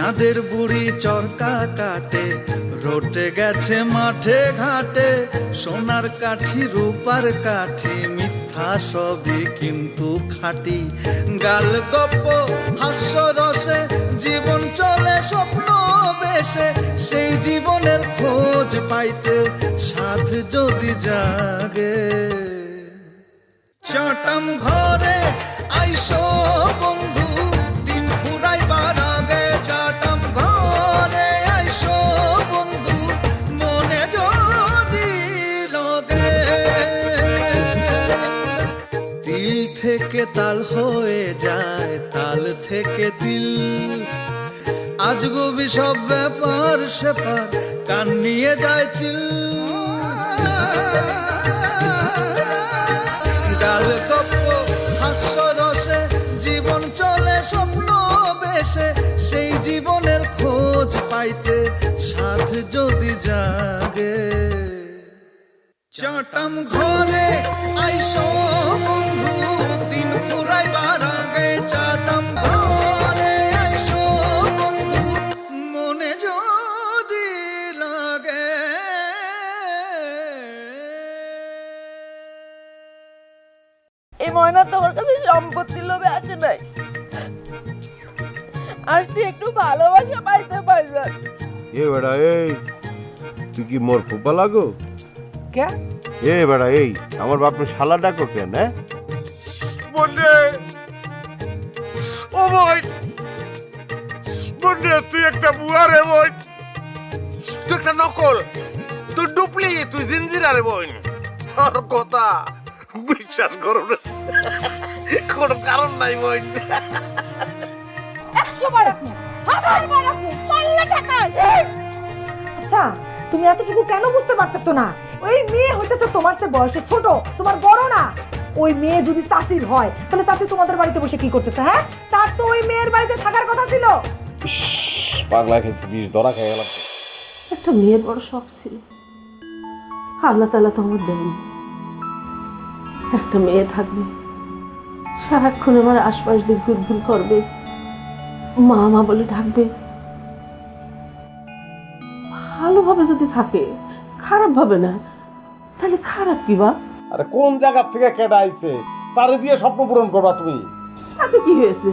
চাঁদের বুড়ি চরকা কাটে, রোটে গেছে মাঠে ঘাটে, সোনার কাঠি রূপার কাঠি, মিথ্যা সবই কিন্তু খাঁটি। গাল গপ্প হাস্য রসে জীবন চলে স্বপ্ন বেশে, সেই জীবনের খোঁজ পাইতে সাধ যদি জাগে। চাটাম ঘরে আইসো বন্ধু, দিন ফুরাইবার আগে। চাটাম ঘরে আইসো বন্ধু, মনে যদি লগে। তিল থেকে তাল হয়ে যায়, তাল থেকে তিল, আজগুবি সব ব্যাপার সেপার কান নিয়ে যায় চিল। গাল গপ্প হাস্য রসে জীবন চলে স্বপ্ন বেশে, সেই জীবনের খোঁজ পাইতে সাধ যদি জাগে। চাটাম ঘরে আইসো বন্ধু, দিন ফুরাইবার আগে। চাটাম ঘরে আইসো বন্ধু, মনে যদি লাগে। এই ময়না তোমার কাছে সম্পত্তির লোভে আছে নাই, আর তুই একটু ভালোবাসা পাইতে পাইছেন। এ বেড়া এই, তুই কি মোর ফুপা লাগো? কে? এ বেড়া এই, আমার বাপের শালা ডাকো কেন? বন্ডে ও ভাই, বন্ডে তুই একটা বুয়া রে বোন, তুই একটা নকল, তুই ডুপ্লি, তুই জিঞ্জিরা রে বোন। আর কথা বিশ্বাস করো না, কোনো কারণ নাই বোন। 100 বার আপনি, 1000 বার আপনি, পাল্লা টাকা। আচ্ছা, তুমি এতটুকু কেন বুঝতে পারতেছো না? ওই মেয়ে হইতেছে তোমার চেয়ে বয়সে ছোট, তোমার বড় না। ওই মেয়ে যদি চাচির হয়, তাহলে চাচি তোমাদের বাড়িতে বসে কি করতেছে? হ্যাঁ, তার তো ওই মেয়ের বাড়িতে থাকার কথা ছিল। পাগলা খেয়েছি, বিষ ধরা খেয়ে গেলাম। একটা মেয়ের বড় শখ ছিল, আল্লাহ তাআলা তো আমার দেয়নি। একটা মেয়ে থাকবে, সারাক্ষণ আমার আশপাশ দিয়ে ঘুরঘুর করবে, মা মা বলে ডাকবে। ভালোভাবে যদি থাকে, খারাপ ভাবে না, তাহলে খারাপ কি বা? আরে কোন জায়গা থেকে কেডা আইছে, তারে দিয়ে স্বপ্ন পূরণ করবা তুমি? তাতে কি হয়েছে?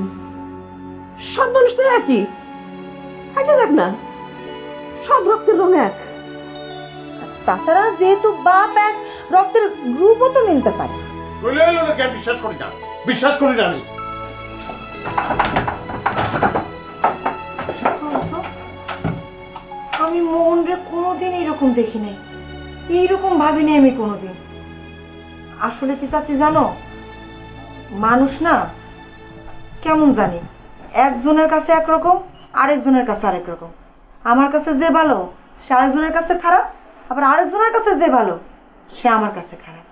সব মানুষ তো একই, একটা দেখ না, সব রক্তের রং এক। তাছাড়া যেহেতু বাপ এক, রক্তের গ্রুপও তো মিলতে পারে। বিশ্বাস করি না, বিশ্বাস করি না আমি। আমি মোহনরে কোনোদিন এইরকম দেখি নাই, এইরকম ভাবিনি আমি কোনোদিন। আসলে কি চাচি জানো, মানুষ না কেমন জানি, একজনের কাছে একরকম, আরেকজনের কাছে আরেক রকম। আমার কাছে যে ভালো সে আরেকজনের কাছে খারাপ, আবার আরেকজনের কাছে যে ভালো সে আমার কাছে খারাপ।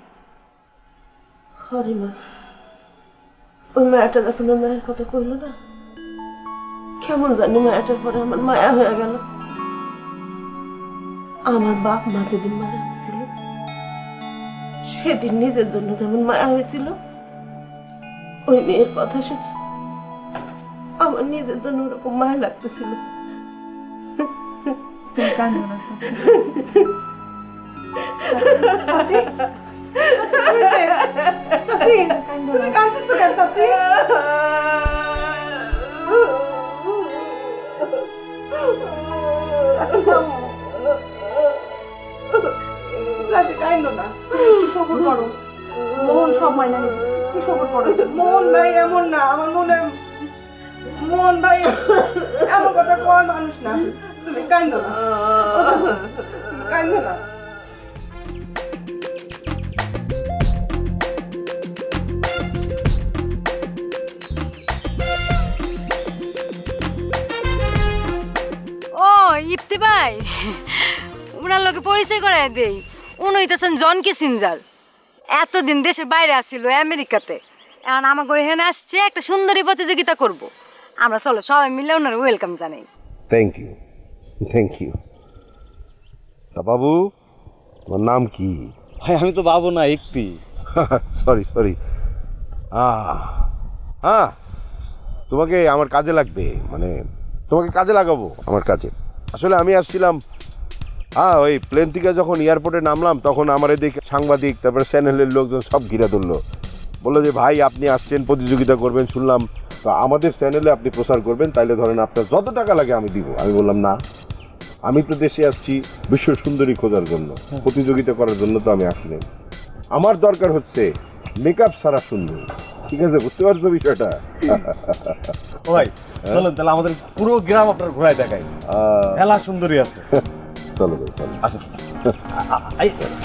হরিমা, ওই মায়াটা যখন ওই মায়ের কথা কইল না, কেমন জানি মায়াটার পরে আমার মায়া হয়ে গেল। আমার বাপ মা যেদিন মারা হয়েছিল, সেদিন নিজের জন্য যেমন মায়া হয়েছিল, ওই মেয়ের কথা শুনে আমার নিজের জন্য ওরকম মায়া লাগতেছিল। মোহন সব মাইনা নিবে, কি সবর করো। মোহন ভাই এমন না, আমার মনে মোহন ভাই এমন কথা কোন মানুষ না। তুমি কান্দো না, কান্দো না। ও ইফতি ভাই, ওনার লোকে পরিচয় করাই দেই। উনি হইতেছেন জন কিসিঞ্জার। এতদিন দেশের বাইরে আসছিল, আমেরিকাতে। এখন আমাকে এখানে আসছে, একটা সুন্দরী প্রতিযোগিতা করব। আমরা চলো সবাই মিলে ওনার ওয়েলকাম জানাই। Thank you, thank you. তা বাবু, তোমার নাম কি? ভাই আমি তো বাবু না, ইফতি। Sorry sorry. হ্যাঁ, তোমাকে আমার কাজে লাগবে, মানে তোমাকে কাজে লাগাবো আমার কাজে। আসলে আমি আসছিলাম, হ্যাঁ, ওই প্লেন থেকে যখন এয়ারপোর্টে নামলাম তখন আমার এদিকে সাংবাদিক, তারপরে চ্যানেলের লোকজন সব ঘিরে ধরলো। বললো যে ভাই আপনি আসছেন, প্রতিযোগিতা করবেন শুনলাম, তো আমাদের চ্যানেলে আপনি প্রচার করবেন, তাইলে ধরেন আপনার যত টাকা লাগে আমি দিব। আমি বললাম না, আমি তো দেশে আসছি বিশ্ব সুন্দরী খোঁজার জন্য, প্রতিযোগিতা করার জন্য তো আমি আসিনি। আমার দরকার হচ্ছে মেকআপ ছাড়া সুন্দর। ঠিক আছে, বুঝতে পারছো বিষয়টা? ও ভাই চলুন তাহলে আমাদের পুরো গ্রাম আপনার ঘোরায় দেখাই, মেলা সুন্দরী আছে। চলো ভাই, চলো। আসুন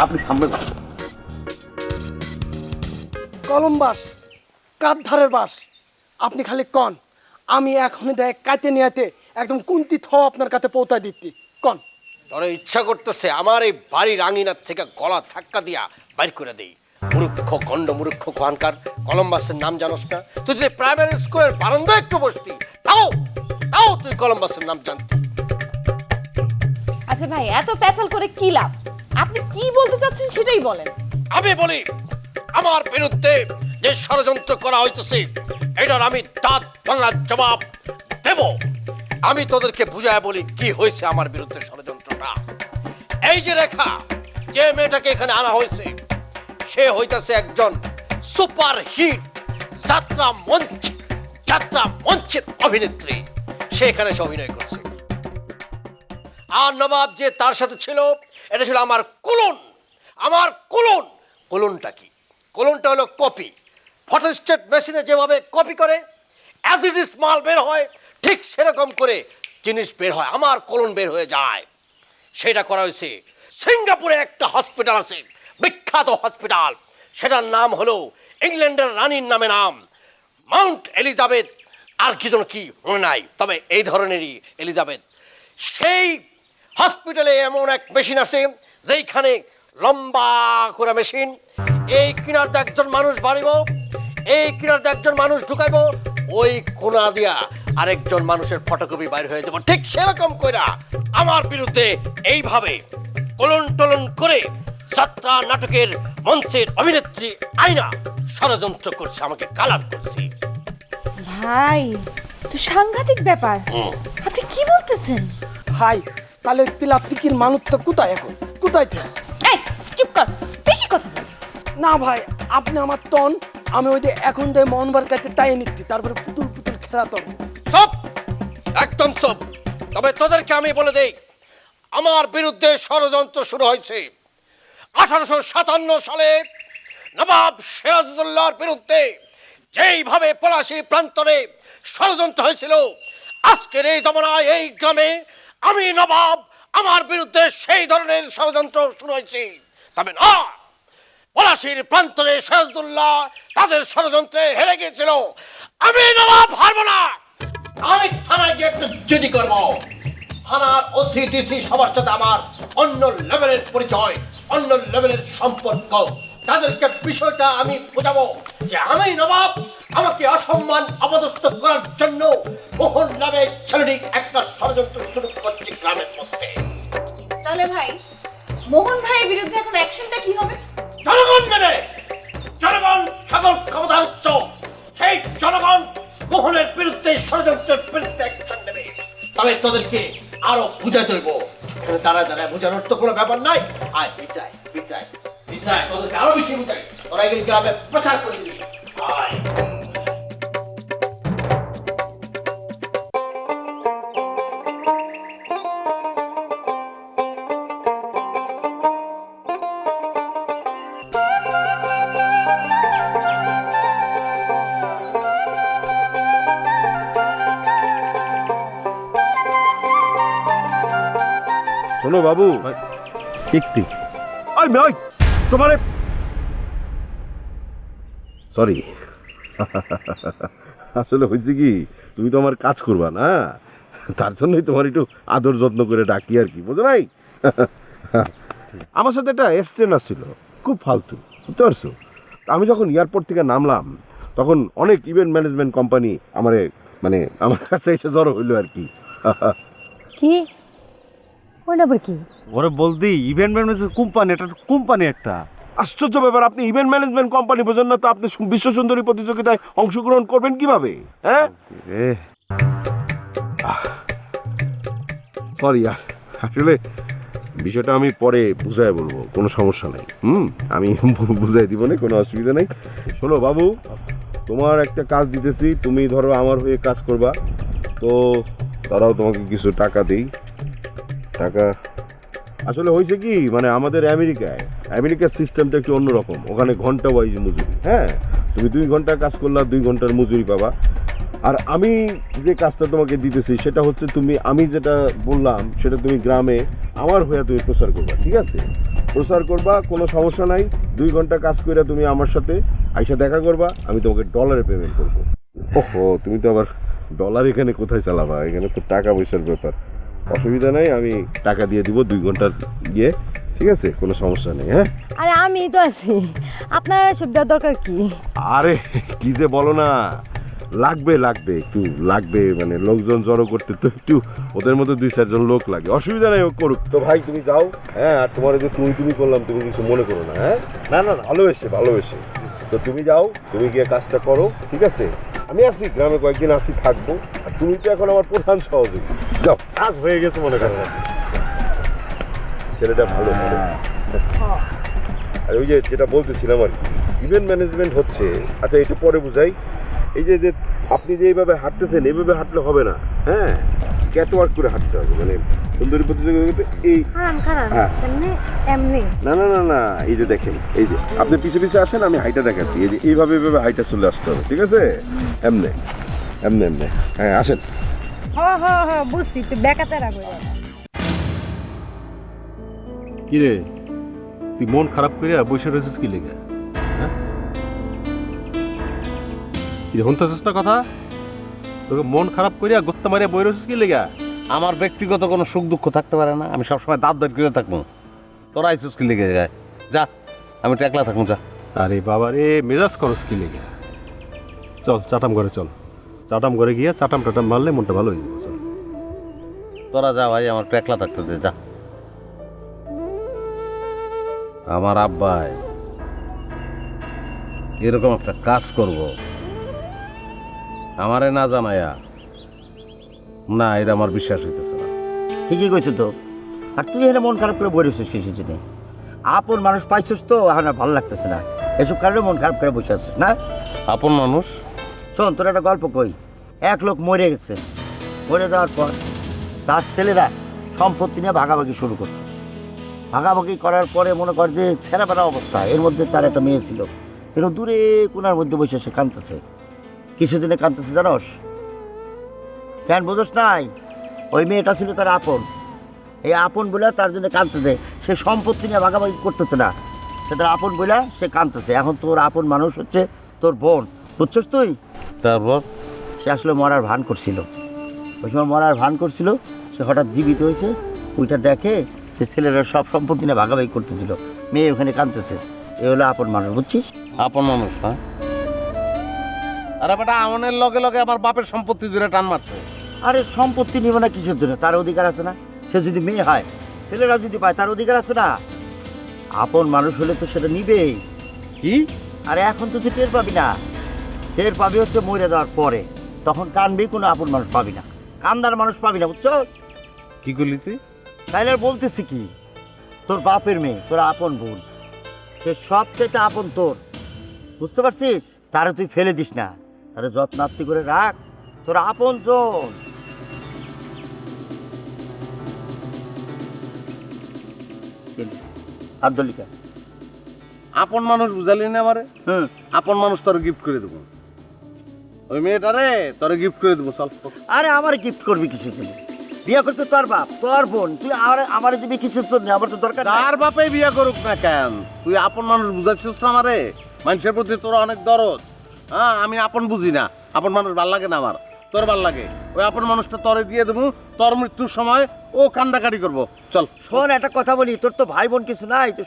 আপনি সামনে কলম্বাস কাঠ ধারের বাস, আপনি খালি কন, আমি এখনই দেখ কাইতে নিয়াতে একদম কুন্তি থ আপনার কাছে পৌঁছায় দিচ্ছি, কন। তোর ইচ্ছা করতেছে আমার এই বাড়ির আঙিনার থেকে গলা ধাক্কা দিয়া বাইর করে দেই। মূর্খ গন্ড মূর্খ কোহানকার, কলম্বাসের নাম জানোস না? তুই যদি প্রাইমারি স্কুলের বারান্দায় একটু বসতি, তাও তাও তুই কলম্বাসের নাম জানতি। আচ্ছা ভাই, এত প্যাচাল করে কি লাভ? আপনি কি বলতে চাচ্ছেন সেটাই বলেন। আমি বলি, আমার বিরুদ্ধে যে ষড়যন্ত্র করা হইতেছে এটার আমি দাঁত ভাঙার জবাব দেব। আমি তোদেরকে বুঝায় বলি কি হয়েছে আমার বিরুদ্ধে ষড়যন্ত্রটা। এই যে রেখা, যে মেয়েটাকে এখানে আনা হয়েছে, সে হইতেছে একজন সুপার হিট যাত্রা মঞ্চের অভিনেত্রী। সে এখানে এসে অভিনয় করছে। আর নবাব যে তার সাথে ছিল, এটা ছিল আমার কুলন। আমার কুলন। কুলনটা কি? কুলনটা হলো কপি। ফটোস্টেট মেশিনে যেভাবে কপি করে অ্যাজ ইট ইজ মাল বের হয়, ঠিক সেরকম করে জিনিস বের হয়, আমার কুলন বের হয়ে যায়। সেটা করা হয়েছে সিঙ্গাপুরে। একটা হসপিটাল আছে, বিখ্যাত হসপিটাল, সেটার নাম হলো ইংল্যান্ডের রানীর নামে নাম, মাউন্ট এলিজাবেথ। আর কি যেন কি মনে নাই, তবে এই ধরনেরই এলিজাবেথ। সেই হসপিটালে এমন এক মেশিন আছে যেইখানে লম্বা করে মেশিন, এই কিনারতে একজন মানুষ বাড়িব, এই কিনারতে একজন মানুষ ঢুকাইব, ওই কোনা দিয়া আরেকজন মানুষের ফটোকপি বাইর হয়ে যাব। ঠিক সেরকম কইরা আমার বিরুদ্ধে এইভাবে কলন টলন করে যাত্রা নাটকের মঞ্চের অভিনেত্রী আয়না ষড়যন্ত্র করছে, আমাকে কালার করছে। ভাই তো সাংঘাতিক ব্যাপার, আপনি কি বলতেছেন? ভাই তাহলে ওই পিলাপিকির মানুষ তো কোথায় এখন, কোথায় থেকে? এই চুপ কর, বেশি কথা বল। না ভাই, আপনি আমার টন, আমি ওই যে এখন যে মনবার কাছে টাই নিচ্ছি, তারপরে পুতুল পুতুল খেলা তোর। সব একদম সব। তবে তোদেরকে আমি বলে দেই, আমার বিরুদ্ধে ষড়যন্ত্র শুরু হয়েছে 1857 সালে নবাব সিরাজউদ্দৌলার বিরুদ্ধে যেইভাবে পলাশী প্রান্তরে ষড়যন্ত্র হয়েছিল। আজকের এই জমানায় এই গ্রামে আমি নবাব, আমার বিরুদ্ধে সেই ধরনের ষড়যন্ত্র শুরু হয়েছে। তবে না, পলাশীর প্রান্তরে সিরাজউদ্দৌলা তাদের ষড়যন্ত্রে হেরে গিয়েছিল। আমি নবাব হারবো না। আমি থানায় গিয়ে একটু জিডি করবো। থানার ওসি ডিসি সবার সাথে আমার অন্য লেভেলের পরিচয়, অন্য লেভেলের সম্পর্ক। তাদেরকে বিষয়টা আমি বোঝাবো যে আমি নবাব, আমাকে অসম্মান অপদস্থ করার জন্য মোহন নামে ছেলেটি একটা ষড়যন্ত্র শুরু করছে গ্রামের মধ্যে। তাহলে ভাই, মোহন ভাইয়ের বিরুদ্ধে এখন অ্যাকশনটা কি হবে? জনগণ নেবে। জনগণ সকল ক্ষমতার উচ্চ। সেই জনগণ মোহনের বিরুদ্ধে ষড়যন্ত্রের বিরুদ্ধে অ্যাকশন নেবে। তবে তোদেরকে আরো বুঝাতে হইব। এখানে দাঁড়ায় দাঁড়ায় বোঝানোর তো কোনো ব্যাপার নাই। আয় বিদায় বিদায় বিদায়, তোদেরকে আরো বেশি বুঝাই। তোরা এগুলি গ্রামে প্রচার করে দিবি। আয়। শোনো বাবু, একটি তোমারে সরি, আসলে হয়েছে কি, তুমি তো আমার কাজ করবা না, তার জন্যই তোমার একটু আদর যত্ন করে ডাকি আর কি, বুঝো নাই? আমার সাথে একটা এক্সটেন্ড আসছিল, খুব ফালতু, বুঝতে পারছো? আমি যখন এয়ারপোর্ট থেকে নামলাম তখন অনেক ইভেন্ট ম্যানেজমেন্ট কোম্পানি আমার কাছে এসে জড়ো হইলো আর কি। কি ওই না কি? ওরে বলদি ইভেন্ট ম্যানেজমেন্ট কোম্পানি, এটা কোম্পানি একটা। আশ্চর্য ব্যাপার, আপনি ইভেন্ট ম্যানেজমেন্ট কোম্পানি বোঝেন না তো আপনি বিশ্ব সুন্দরী প্রতিযোগিতায় অংশগ্রহণ করবেন কিভাবে? হ্যাঁ, সরি আর আসলে বিষয়টা আমি পরে বুঝাই বলবো, কোনো সমস্যা নেই। আমি বুঝাই দিব না, কোনো অসুবিধা নেই। শোনো বাবু, তোমার একটা কাজ দিতেছি, তুমি ধরো আমার হয়ে কাজ করবা, তো তারাও তোমাকে কিছু টাকা দেই। টাকা আসলে হয়েছে কি, মানে আমাদের আমেরিকার সিস্টেমটা একটু অন্যরকম। ওখানে ঘন্টা ওয়াইজ মজুরি। হ্যাঁ, তুমি 2 ঘন্টা কাজ করলা, 2 ঘন্টার মজুরি পাবা। আর আমি যে কাজটা তোমাকে দিতেছি সেটা হচ্ছে, আমি যেটা বললাম সেটা তুমি গ্রামে আমার হয়ে তুমি প্রচার করবা, ঠিক আছে? প্রচার করবা, কোনো সমস্যা নাই। 2 ঘন্টা কাজ করে তুমি আমার সাথে আইসা দেখা করবা, আমি তোমাকে ডলারে পেমেন্ট করবো। ওহো, তুমি তো আবার ডলার এখানে কোথায় চালাবা? এখানে তো টাকা পয়সার ব্যাপার। অসুবিধা নাই, আমি টাকা দিয়ে দিব 2 ঘন্টার গিয়ে, ঠিক আছে? কোনো সমস্যা নেই। হ্যাঁ, আরে আমি তো আছি, আপনার এসব দেওয়ার দরকার কি? আরে কি যে বলো না, লাগবে একটু লাগবে, মানে লোকজন জড়ো করতে তো একটু ওদের মধ্যে 2-4 জন লোক লাগে। অসুবিধা নেই, ও করুক। তো ভাই তুমি যাও। হ্যাঁ, আর তোমার যে তুমি করলাম, তুমি কিছু মনে করো না। হ্যাঁ, না, ভালোবেসে তো তুমি যাও, তুমি গিয়ে কাজটা করো, ঠিক আছে? আমি আসি গ্রামে, কয়েকদিন আসি, থাকবো। আর তুমি তো এখন আমার প্রধান সহযোগী। যাও, কাজ হয়ে গেছে মনে করো। ছেলেটা ভালো। আর ওই যে যেটা বলতেছিলাম আর কি, ইভেন্ট ম্যানেজমেন্ট হচ্ছে। আচ্ছা, একটু পরে বুঝাই। এই যে আপনি যে এইভাবে হাঁটতেছেন, এইভাবে হাঁটলে হবে না। হ্যাঁ, ক্যাটওয়ার্ক করে হাঁটতে হবে, মানে সুন্দরী প্রতিযোগিতা। এই না, এই যে দেখেন, এই যে আপনি পিছে আসেন, আমি হাইটা দেখাচ্ছি। এই যে এইভাবে হাইটা চলে আসতে হবে, ঠিক আছে? এমনে। হ্যাঁ, আসেন। বুঝছি, তুই বেকাতে রাখবে। কি রে, তুই মন খারাপ করে বসে রয়েছিস কি লেগে? হ্যাঁ, কি শুনতেছিস না কথা? তোকে মন খারাপ করিয়া গোত্তা মারিয়া বই রয়েছিস কি লেগে? আমার ব্যক্তিগত কোনো সুখ দুঃখ থাকতে পারে না, আমি সবসময় দাঁত দাঁত করে থাকবো। তোরা আইসুস কি লেগে যায়? যা, আমি তো একলা থাকুন। যা। আরে বাবা রে, মেজাজ করস কি লেগে? চল চাটাম ঘরে চল, চাটাম ঘরে গিয়ে চাটাম মারলে মনটা ভালো হয়ে যাবে। চল তোরা যা ভাই, আমার তো একলা থাকতে দে। যা। আমার আব্বাই এরকম একটা কাজ করব আমারে না জানায়া, না, এটা আমার বিশ্বাস হইতেছে না। ঠিকই কইছো তো। আর তুই এখানে মন খারাপ করে বসেছিস কিছু জন্য? আপন মানুষ পাইছিস তো, এখন আর ভালো লাগতেছে না, এসব কারণে মন খারাপ করে বসে আছিস না? আপন মানুষ? শোন, তোর একটা গল্প কই। এক লোক মরে গেছে, মরে যাওয়ার পর তার ছেলেরা সম্পত্তি নিয়ে ভাগাভাগি শুরু করছে। ভাগাভাগি করার পরে মনে কর যে ছেঁড়াবেড়া অবস্থা। এর মধ্যে তার একটা মেয়ে ছিল, এরকম দূরে কোনার মধ্যে বসে সে কাঁদতেছে। কিছুদিনে কাঁদতেছে জানোস কেন? বোঝোস নাই? ওই মেয়েটা ছিল তার আপন। এই আপন বলে তার জন্য কাঁদতেছে। সে সম্পত্তি নিয়ে ভাগাভাগি করতেছে না, সে তার আপন বলে সে কাঁদতেছে। এখন তোর আপন মানুষ হচ্ছে তোর বোন, বুঝছস তুই? তারপর সে আসলে মরার ভান করছিল। ওই সময় মরার ভান করছিল, সে হঠাৎ জীবিত হয়েছে। ওইটা দেখে যে ছেলেরা সব সম্পত্তি নিয়ে ভাগাভাগি করতেছিল, মেয়ে ওখানে কাঁদতেছে। এ হলো আপন মানুষ, বুঝছিস? আপন মানুষ না? আরে বেটা, আমনের লগে লগে আমার বাপের সম্পত্তি জুড়ে টান মারছে। আরে সম্পত্তি নিবে না কিসের জন্য? তার অধিকার আছে না? সে যদি মেয়ে হয়, ছেলেরা যদি পায়, তার অধিকার আছে না? আপন মানুষ হলে তো সেটা নিবেই। কি? আরে এখন তো তুই টের পাবি না, টের পাবি হচ্ছে মরে যাওয়ার পরে। তখন কানবি, কোনো আপন মানুষ পাবি না, কান্দার মানুষ পাবি না, বুঝছো? কি করলি তুই? তাইলে আর বলতেছি কি, তোর বাপের মেয়ে তোর আপন বোন, সে সবচেয়ে আপন তোর, বুঝতে পারছিস? তারে তুই ফেলে দিস না, তারে যত্নার্থী করে রাখ, তোর আপন জন। আব্দুলিকা আপন মানুষ বুঝালি না আমারে? আপন মানুষ তোর গিফট করে দেবো। ওই মেয়েটারে তোরে গিফট করে দেবো। চল। আরে আমার গিফট করবি কিছু তুমি? বিয়ে করতে তোর বাপ, তোর বোন, তুই আমার দিবি কিছু? তোর আমার তো দরকার। তার বাপে বিয়ে করুক না কেন, তুই আপন মানুষ বুঝাচ্ছিস না আমারে? মানুষের প্রতি তোর অনেক দরদ। হ্যাঁ, আমি আপন বুঝি না, আপন মানুষ ভাল লাগে না আমার, তোর ভাল লাগে। ওই আপন মানুষটা তোরে দিয়ে দেবো, তোর মৃত্যুর সময় ও কান্দাকাটি করবো। চল। শোন, একটা কথা বলি, তোর তো ভাই বোন কিছু নাই, তুই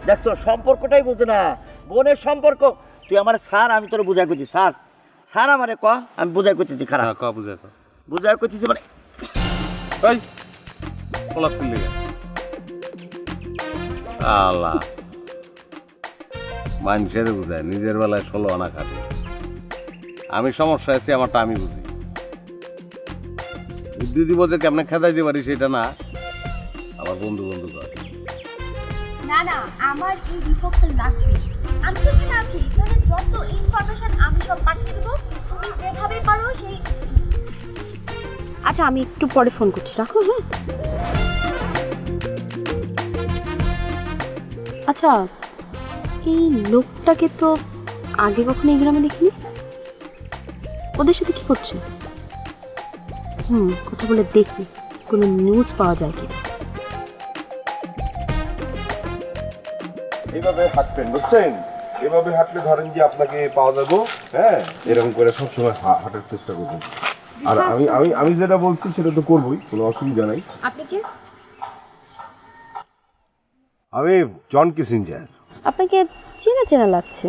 দেখছো সম্পর্কটাই বুঝে না, বোনের সম্পর্ক। তুই আমার স্যার, আমি তোর বুঝাই করছি। স্যার স্যার আমারে ক, আমি বুঝাই করতেছি। খারাপ বুঝাই করতেছি মানে এই পলাশ করলি আল্লাহ, মানুষের বুঝায়, নিজের বেলায় 16 আনা খাবে। আমি সমস্যা আছি, আমারটা আমি বুঝি। বুদ্ধি দিব যে কেমনে খেদাইতে পারি সেটা না, আমার বন্ধু বন্ধু কর। না না, আমার এই রিপোর্টটা লাগবে। আমি তো এখানে আছি, এখানে যত ইনফরমেশন আমি সব পাঠিয়ে দেবো, তুমি যেভাবে পারো সেই। আচ্ছা, আমি একটু পরে ফোন করছি, রাখো। হ্যাঁ। আচ্ছা, এই লোকটাকে তো আগে কখনো এই গ্রামে দেখিনি। ওদের সাথে কি করছে? কথা বলে দেখি কোনো নিউজ পাওয়া যায় কি। এইভাবে হাঁটবেন, বুঝছেন? এভাবে হাঁটলে ধরেন যে আপনাকে পাওয়া যাবো। হ্যাঁ, এরকম করে সবসময় হাঁটার চেষ্টা করবেন। আর আমি আমি আমি যেটা বলছি সেটা তো করবোই, কোনো অসুবিধা নাই। আপনি কি? আমি জন কিসিঞ্জার। আপনাকে চেনা চেনা লাগছে।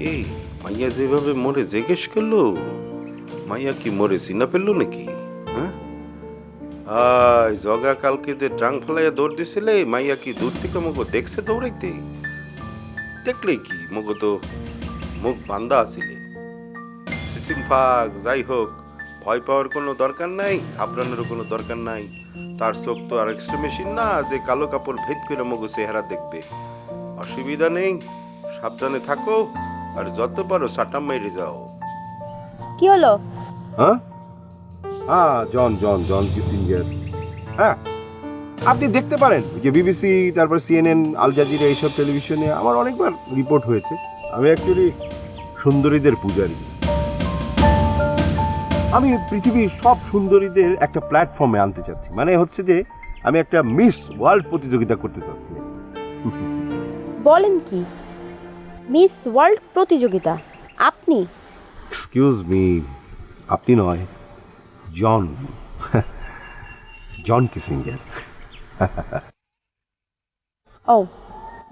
এই মাইয়া যেভাবে মরে জিজ্ঞেস করলো, মাইয়া কি মরে চিনা পেললো নাকি? হ্যাঁ, জগা কালকে যে ড্রাং ফেলাইয়া দৌড় দিছিলে, মাইয়া কি দূর থেকে মগো দেখছে দৌড়াইতে? দেখলে কি মগো তো মুখ বান্ধা আসিলে। ফাঁক যাই হোক, ভয় পাওয়ার কোনো দরকার নাই, ঘাবড়ানোর কোনো দরকার নাই। তার চোখ তো আর এক্সট্রা মেশিন না যে কালো কাপড় ভেদ করে মগো চেহারা দেখবে। অসুবিধা নেই, সাবধানে থাকো, আর যত পারো সাটা মেরে যাও। কি হলো? হ্যাঁ হ্যাঁ, জন জন জন কিসিঞ্জার। হ্যাঁ, আপনি দেখতে পারেন যে বিবিসি, তারপর সিএনএন, আল জাজিরা, এইসব টেলিভিশনে আমার অনেকবার রিপোর্ট হয়েছে। আমি অ্যাকচুয়ালি সুন্দরীদের পূজারী। আমি পৃথিবীর সব সুন্দরীদের একটা প্ল্যাটফর্মে আনতে চাচ্ছি। মানে হচ্ছে যে আমি একটা মিস ওয়ার্ল্ড প্রতিযোগিতা করতে চাচ্ছি। বলেন কি? মিস ওয়ার্ল্ড প্রতিযোগিতা? আপনি? এক্সকিউজ মি, আপনি নয়, জন জন কিসিঞ্জার। ও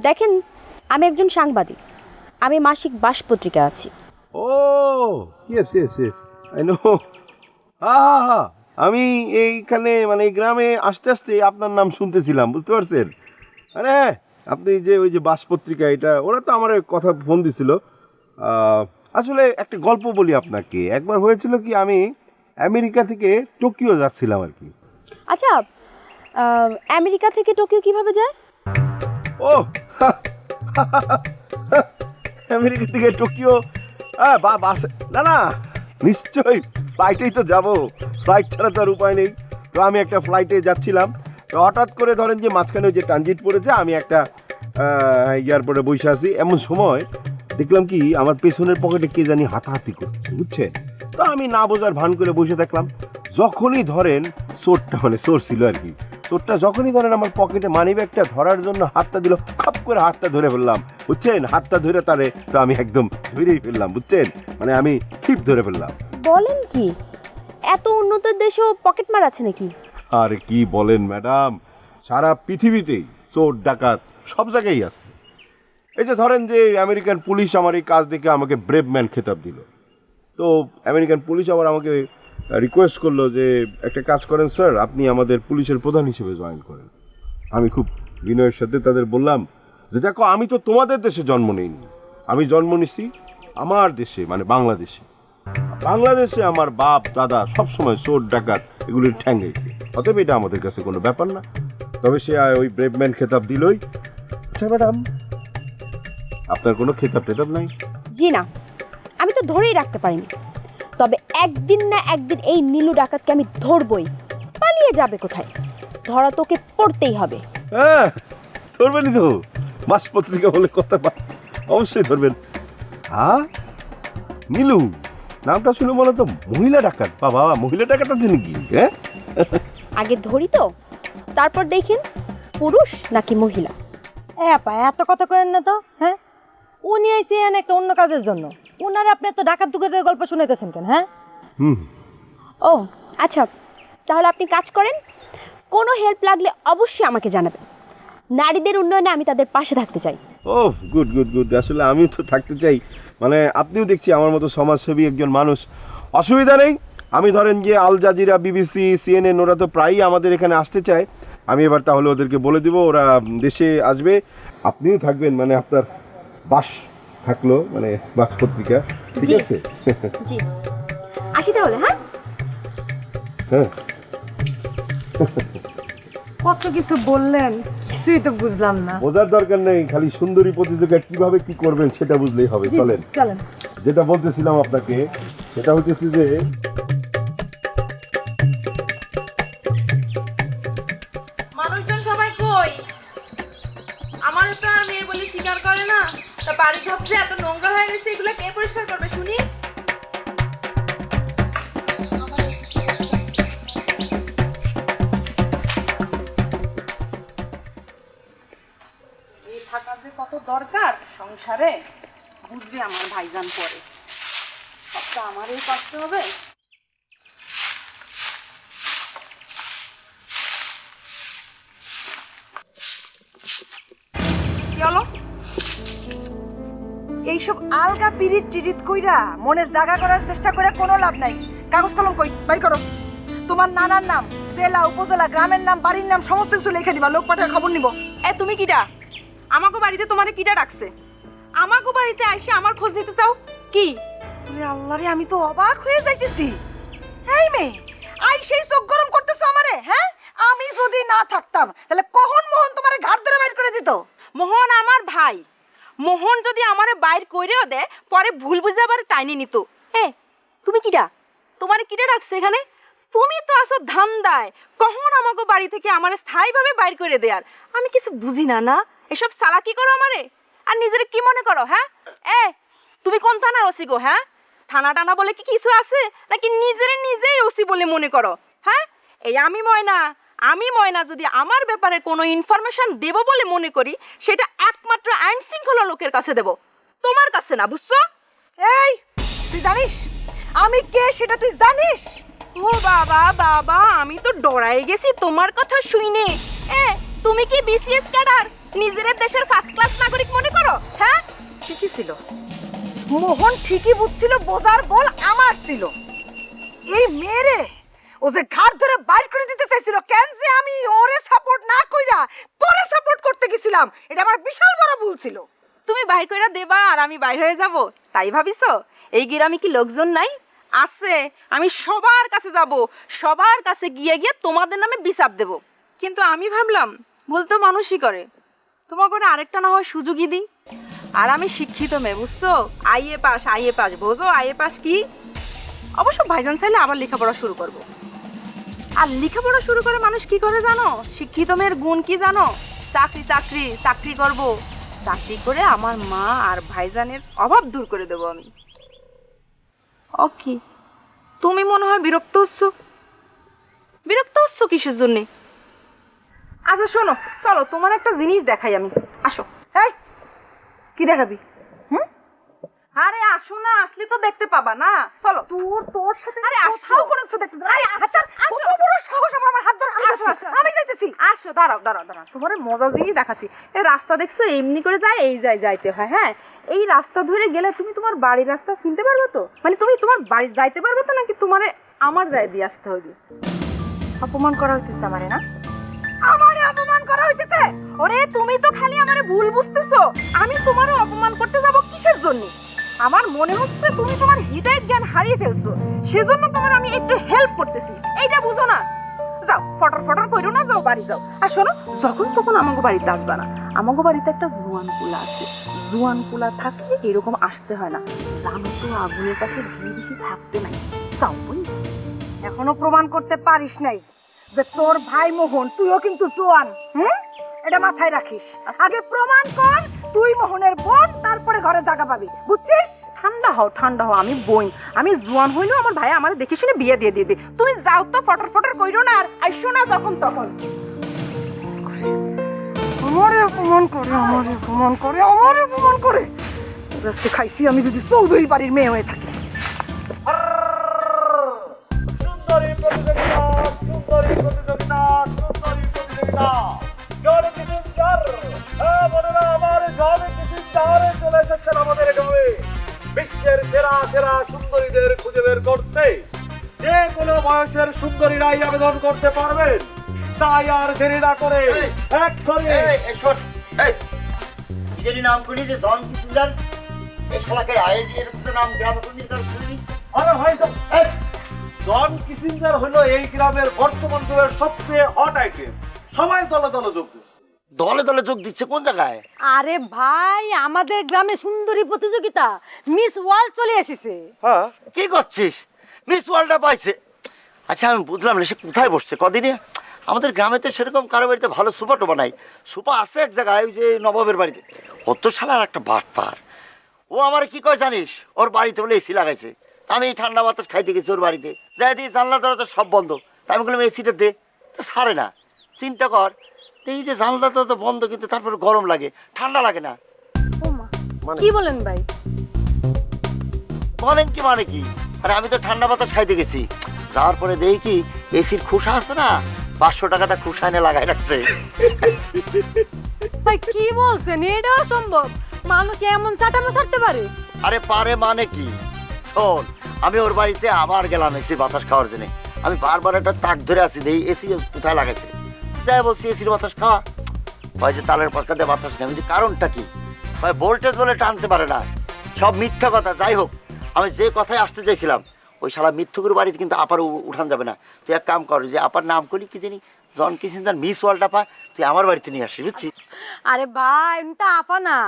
দেখেন, আমি একজন সাংবাদিক, আমি মাসিক বাস পত্রিকা আছি। ও yes yes yes, I know. হ্যাঁ, আমি এইখানে মানে এই গ্রামে আসতে আসতে আপনার নাম শুনতেছিলাম, বুঝতে পারছেন? মানে আপনি যে ওই যে বাস পত্রিকা, এটা ওরা তো আমার কথা ফোন দিছিল। আসলে একটা গল্প বলি আপনাকে। একবার হয়েছিল কি, আমি আমেরিকা থেকে টোকিও যাচ্ছিলাম আর কি। আচ্ছা, আমেরিকা থেকে টোকিও কিভাবে যায়? ও আমেরিকা থেকে টোকিও বাস? না না, নিশ্চয়ই ফ্লাইটেই তো যাব, ফ্লাইট ছাড়া তো আর উপায় নেই। তো আমি একটা ফ্লাইটে যাচ্ছিলাম, তো হঠাৎ করে ধরেন যে মাঝখানে যে ট্রানজিট পড়েছে, আমি একটা এয়ারপোর্টে বসে আছি। এমন সময় দেখলাম কি আমার পেছনের পকেটে কে জানি হাতাহাতি করছে, বুঝছেন? তো আমি না বোঝার ভান করে বসে থাকলাম। যখনই ধরেন চোরটা, মানে চোর ছিল আর কি, চোরটা যখনই ধরেন আমার পকেটে মানিব্যাগটা ধরার জন্য হাতটা দিল, খপ করে হাতটা ধরে ফেললাম, বুঝছেন? হাতটা ধরে তারে তো আমি একদম ধরেই ফেললাম, বুঝছেন? মানে আমি ঠিক ধরে ফেললাম। বলেন কি? এত উন্নত দেশেও পকেট মার আছে নাকি? আর কি বলেন ম্যাডাম, সারা পৃথিবীতেই চোর ডাকাত সব জায়গায় আছে। এই যে ধরেন যে আমেরিকান পুলিশ আমার এই কাজ দেখে আমাকে ব্রেভ ম্যান খেতাব দিল। তো আমেরিকান পুলিশ আবার আমাকে রিকোয়েস্ট করলো যে একটা কাজ করেন স্যার, আপনি আমাদের পুলিশের প্রধান হিসেবে জয়েন করেন। আমি খুব বিনয়ের সাথে তাদের বললাম যে দেখো, আমি তো তোমাদের দেশে জন্ম নেইনি, আমি জন্ম নিছি আমার দেশে, মানে বাংলাদেশে। বাংলাদেশে আমার বাপ দাদা সবসময় চোর ডাকাত এগুলির ঠ্যাঙ্গাইছে, অতএব এটা আমাদের কাছে কোনো ব্যাপার না। তবে সে ওই ব্রেভ ম্যান খেতাব দিলই। আচ্ছা ম্যাডাম, আপনার কোনো খেতাব টেতাব নাই? জি না, আমি তো ধরেই রাখতে পারিনি। তবে একদিন না একদিন এই নীলু ডাকাতকে আমি ধরবই। পালিয়ে যাবে কোথায়? ধরা তোকে পড়তেই হবে। হ্যাঁ, ধরবেনই তো, মাস পত্রিকা বলে কথা, অবশ্যই ধরবেন। হ্যাঁ, নীলু নামটা শুনে মনে তো মহিলা ডাকাত। বাবা, মহিলা ডাকাত আছে নাকি? হ্যাঁ, আগে ধরি তো, তারপর দেখেন পুরুষ নাকি মহিলা। আপা এত কথা কেন না তো? হ্যাঁ, উনি আইসেন একটা অন্য কাজের জন্য, উনারে আপনি এত ডাকাত দুকাতের গল্প শুনাইতেছেন কেন? হ্যাঁ, ও আচ্ছা, তাহলে আপনি কাজ করেন, কোনো হেল্প লাগলে অবশ্যই আমাকে জানাবেন। নারীদের উন্নয়নে আমি তাদের পাশে থাকতে চাই। ও গুড গুড গুড, আসলে আমিও তো থাকতে চাই। মানে আপনিও দেখছি আমার মতো সমাজসেবী একজন মানুষ। অসুবিধা নেই, আমি ধরেন যে আল জাজিরা, বিবিসি, সিএনএন, ওরা তো প্রায়ই আমাদের এখানে আসতে চায়। আমি এবার তাহলে ওদেরকে বলে দিব ওরা দেশে আসবে, আপনিও থাকবেন, মানে আপনার বাস থাকলো, মানে বাস পত্রিকা, ঠিক আছে? জি, আসি তাহলে। হ্যাঁ হ্যাঁ, কত কিছু বললেন, কিছুই তো বুঝলাম না। বোঝার দরকার নেই, খালি সুন্দরী প্রতিযোগিতা কিভাবে কি করবেন সেটা বুঝলেই হবে। চলেন চলেন। যেটা বলতেছিলাম আপনাকে, সেটা হচ্ছে যে মানুষজন সবাই কই? আমার তো আর মেয়ে বলে স্বীকার করে না। তা বাড়ি ঘর যে এত নোংরা হয়ে গেছে, এগুলো কে পরিষ্কার করবে শুনি? এই থাকা যে কত দরকার সংসারে, বুঝবে আমার ভাইজান পরে। সবটা আমারই করতে হবে। কি হলো? এইসব আলগা পিরিত টিরিত কইরা মনে জায়গা করার চেষ্টা করে কোনো লাভ নাই। কাগজ কলম কই, বাইর করো। তোমার নানার নাম, জেলা, উপজেলা, গ্রামের নাম, বাড়ির নাম সমস্ত কিছু লিখে দিবা, লোক পাঠার খবর নিব। এ তুমি কিডা? আমাকে বাড়িতে তোমারে কিডা ডাকছে? আমাকে বাড়িতে আইসে আমার খোঁজ নিতে চাও কি? ওরে আল্লাহ রে, আমি তো অবাক হয়ে যাইতেছি। এই মেয়ে, আই সেই চোখ গরম করতেছো আমারে, হ্যাঁ? আমি যদি না থাকতাম তাহলে কখন মোহন তোমারে ঘাট ধরে বাইর করে দিত? মোহন আমার ভাই। মোহন যদি আমারে বাইর কইরেও দেয়, পরে ভুল বুঝে আবার টাইনে নিত। এ তুমি কিডা? তোমারে কিডা ডাকছে এখানে? তুমি তো আসো ধান্দায় কখন আমাকে বাড়ি থেকে আমার স্থায়ীভাবে বাইর করে দেয়ার। আমি কিছু বুঝি না। না এসব চালাকি করো আমারে, আর নিজের কি মনে করো? হ্যাঁ এ তুমি কোন থানার ওসি গো? হ্যাঁ থানা টানা বলে কি কিছু আছে নাকি? নিজেই ওসি বলে মনে করো? হ্যাঁ এই আমি ময়না যদি আমার ব্যাপারে কোনো ইনফরমেশন দেব বলে মনে করি, সেটা একমাত্র আইন শৃঙ্খলা লোকের কাছে দেব, তোমার কাছে না, বুঝছো? এই তুই জানিস আমি কে সেটা তুই জানিস? ও বাবা বাবা, আমি তো ডরাই গেছি তোমার কথা শুনে। এ তুমি কি বিসিএস ক্যাডার, নিজের দেশের ফার্স্ট ক্লাস নাগরিক মনে করো? হ্যাঁ ঠিকই ছিল, মোহন ঠিকই বুঝছিল, বোঝার বল আমার ছিল। এই মেয়েরে ও যে ঘাট ধরে বাইর করে দিতে চাইছিল, কেন যে আমি ওরে সাপোর্ট না কইরা তোরে সাপোর্ট করতে গেছিলাম, এটা আমার বিশাল বড় ভুল ছিল। তুমি বাইর কইরা দেবা আর আমি বাইর হয়ে যাব, তাই ভাবিছো? এই গ্রামে কি লোকজন নাই? আছে। আমি সবার কাছে যাব, সবার কাছে গিয়ে তোমাদের নামে বিচার দেব। কিন্তু আমি ভাবলাম ভুল তো মানুষই করে, তোমাকে করে আরেকটা না হয় সুযোগই দিই। আর আমি শিক্ষিত মেয়ে, বুঝছো? আইএ পাস বোঝো আইএ পাস কি? অবশ্য ভাইজান চাইলে আবার লেখাপড়া শুরু করব। আর লেখাপড়া শুরু করে মানুষ কি করে জানো? শিক্ষিত মেয়ের গুণ কি জানো? চাকরি করব। চাকরি করে আমার মা আর ভাইজানের অভাব দূর করে দেব আমি। ওকে, তুমি মনে হয় বিরক্ত হচ্ছ কিসের জন্যে? আচ্ছা শোনো, চলো তোমার একটা জিনিস দেখাই আমি। আসো। এই কি দেখাবি? আরে আসো না, আসলে তো দেখতে পাবা না। চলো। তোর সাথে আরে কোথাও কোনো কিছু দেখতে দাও। আচ্ছা কত বড় সাহস আমার হাত ধরে? আমি যাইতেছি। আসো, দাঁড়াও। তোমার মজা জিনিস দেখাচ্ছি। এই রাস্তা দেখছো, এমনি করে যায়, এই যাইতে হয়। হ্যাঁ এই রাস্তা ধরে গেলে তুমি তোমার বাড়ির রাস্তা চিনতে পারবে তো? মানে তুমি তোমার বাড়ি যাইতে পারবে তো, নাকি তোমারে আমার যাই দিয়ে আসতে হবে? অপমান করা হইতেছে আমারে না? আমারে অপমান করা হইতেছে? ওরে তুমি তো খালি আমারে ভুল বুঝতেছো। আমি তোমারে অপমান করতে যাব কিসের জন্য? আমার মনে হচ্ছে তুমি তোমার হৃদয়ের জ্ঞান হারিয়ে ফেলছো, সেজন্য তোমার আমি একটু হেল্প করতেছি, এইটা বুঝো না? যাও, ফটর কইরো না, যাও বাড়ি যাও। আর শোনো, যখন তখন আমাকে বাড়িতে আসবে না। আমাকে বাড়িতে একটা জোয়ান কুলা আছে, জোয়ান কুলা থাকলে এরকম আসতে হয় না। জানো তো আগুনের কাছে বেশি থাকতে নাই। যাও বই। এখনো প্রমাণ করতে পারিস নাই যে তোর ভাই মোহন তুইও কিন্তু জোয়ান। এটা মাথায় রাখিস। আগে প্রমাণ কর তুই মোহনের বোন, তারপরে ঘরে জায়গা পাবি, বুঝছিস? ঠান্ডা হও। আমি বোন, আমি জোয়ান হইলেও আমার ভাই আমার দেখে শুনে বিয়ে দিয়ে দিবে। তুমি যাও তো, ফটর কইরো না, আর আইসো না যখন তখন। আমারে অপমান করে রাস্তে খাইছি আমি যদি চৌধুরী বাড়ির মেয়ে হয়ে থাকি। বিশ্বের সেরা সুন্দরীদের খুঁজে বের করতে যে কোনো বয়সের সুন্দরীরাই আবেদন করতে পারবেন। তাই আর দেরি না করে নিজেরই নাম করি যে জন কিশোর, এই শালাকে আয়ে দিয়ে নাম গ্রামে শুনি তার শুনি। হয়তো জন কিসিঞ্জার হলো এই গ্রামের বর্তমান যুগের সবচেয়ে হট আইটেম। সবাই দলে দলে যোগ দিচ্ছে। দলে দলে যোগ দিচ্ছে কোন জায়গায়? আরে ভাই, আমাদের গ্রামে সুন্দরী প্রতিযোগিতা মিস ওয়ার্ল্ড চলে এসেছে। হ্যাঁ, কি করছিস? মিস ওয়ার্ল্ডটা পাইছে? আচ্ছা, আমি বুঝলাম না সে কোথায় বসছে কদিনে। আমাদের গ্রামে তো সেরকম কারো বাড়িতে ভালো সুপা টোপা নাই। সুপা আছে এক জায়গায়, ওই যে নবাবের বাড়িতে। ওর তো শালার একটা বাটপার। ও আমার কি কয় জানিস? ওর বাড়িতে বলে এসি লাগাইছে। তা আমি এই ঠান্ডা বাতাস খাইতে গেছি ওর বাড়িতে, যাই দিয়ে জানলা দরজা সব বন্ধ। তা আমি বললাম এসিটা দে, তো ছাড়ে না। চিন্তা কর, এই যে জানলা দরজা বন্ধ কিন্তু তারপরে গরম লাগে, ঠান্ডা লাগে না। কি বলেন ভাই? বলেন কি মানে কি? আরে আমি তো ঠান্ডা বাতাস খাইতে গেছি, যাওয়ার পরে দেখি কি এসির খুশা আছে না, 500 টাকাটা খুশা এনে লাগাই রাখছে। ভাই কি বলছেন? এটাও সম্ভব? মানুষ এমন চাটামো ছাড়তে পারে? আরে পারে মানে কি? শোন, আমি ওর বাড়িতে আবার গেলাম এসি বাতাস খাওয়ার জন্য। আমি বারবার একটা তাক ধরে আছি, দেই এসি কোথায় লাগাইছে। যাই বলছি এসির বাতাস খাওয়া, হয় যে তালের পাশা দিয়ে বাতাস নেই। আমি যে কারণটা কি? ভাই ভোল্টেজ বলে টানতে পারে না, সব মিথ্যা কথা। যাই হোক, আমি যে কথায় আসতে চাইছিলাম, ওই শালা মিথ্যুকুর বাড়িতে কিন্তু আপার উঠান যাবে না। তুই এক কাম কর, যে আপার নাম করি কি জানি, জন কিসিঞ্জার মিস ওয়ার্ল্ডটা পা, তুই আমার বাড়িতে নিয়ে আসিস, বুঝছিস? আরে ভাই, তা আপা না,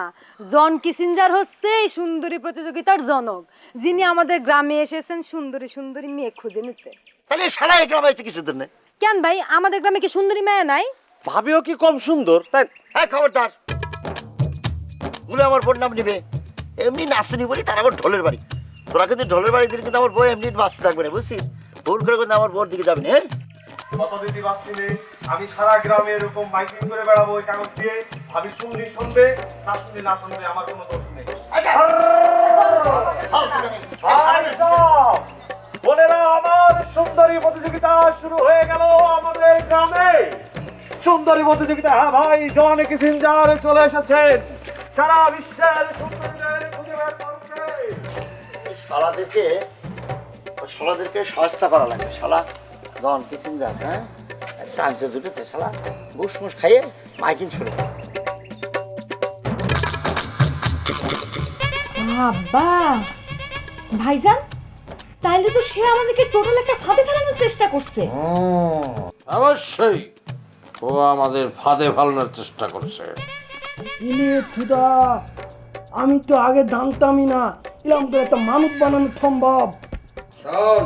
জন কিসিঞ্জার হচ্ছে এই সুন্দরী প্রতিযোগিতার জনক, যিনি আমাদের গ্রামে এসেছেন সুন্দরী সুন্দরী মেয়ে খুঁজে নিতে। তাহলে শালা এই গ্রামে আছে কিসের জন্য? কেন ভাই, আমাদের গ্রামে কি সুন্দরী মেয়ে নাই? ভাবিও কি কম সুন্দর? তাই হ্যাঁ, খবরদার বলে আমার বোন নাম নিবে। এমনি নাচনি বলি তার আবার ঢোলের বাড়ি। তোরা কিন্তু ঢোলের বাড়ি দিলে কিন্তু আমার বই এমনি বাঁচতে থাকবে না, বুঝছিস? ভুল করে কিন্তু আমার বোর দিকে যাবি না। কত দিদি বাঁচছি নেই, আমি সারা গ্রামে এরকম মাইকিং করে বেড়াবো ওই কাগজ দিয়ে। ভাবি শুনলি শুনবে, না শুনলি না শুনবে, আমার কোনো দোষ নেই। বোনেরা, আমার সুন্দরী প্রতিযোগিতা শুরু হয়ে গেল আমাদের গ্রামে। সুন্দরী প্রতিযোগিতা, হ্যাঁ ভাই, জন কিসিঞ্জার চলে এসেছেন সারা বিশ্বের সুন্দরীদের খুঁজে বের করতে। শালাদেরকে সহায়তা করা লাগবে। শালা জন কিসিঞ্জার, হ্যাঁ, চার্জ জুটেছে। শালা ঘুষ মুস খাইয়ে মাইকিং শুরু করে। বাবা ভাইজান, তাইলে তো সে আমাদেরকে টোটাল একটা ফাঁদে ফেলানোর চেষ্টা করছে। অবশ্যই ও আমাদের ফাঁদে ফেলানোর চেষ্টা করছে। আমি তো আগে জানতামই না এরকম করে একটা মানুষ বানানো সম্ভব। শোন,